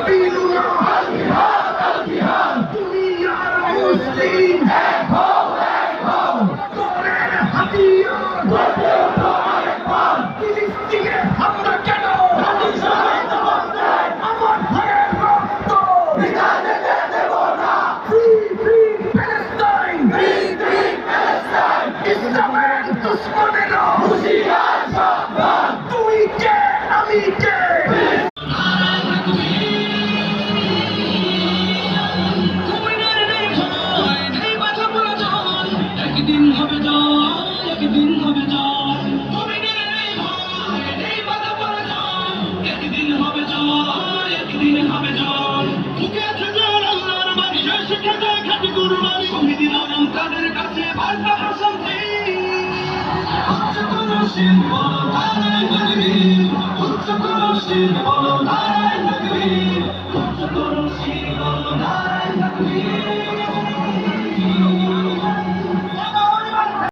سبيلنا দুনিয়ার মুসলিম তোরের হাতিয়ার ফিলিস্তিনে হামলা কেন আমার ভাইয়ের রক্ত ফ্রি প্যালেস্টাইন ইসলামের দুশ্মনেরা তুই কে আমি কে একদিন হবে জয়, একদিন হবে জয়। মুমিনের এই ভয়, এই বাধা পড়ে যায়। একদিন হবে জয়, একদিন হবে জয়। বুকে থেকে আল্লাহর বাণী, শিখে যায় খাঁটি কুরবানি। শহীদের নাম তাদের কাছে বার্তা শান্তি। উচ্চ কোনো শির বলো নারায়ে তাকবীর, উচ্চ কোনো শির বলো নারায়ে তাকবীর, উচ্চ কোনো শির বলো নারায়ে তাকবীর।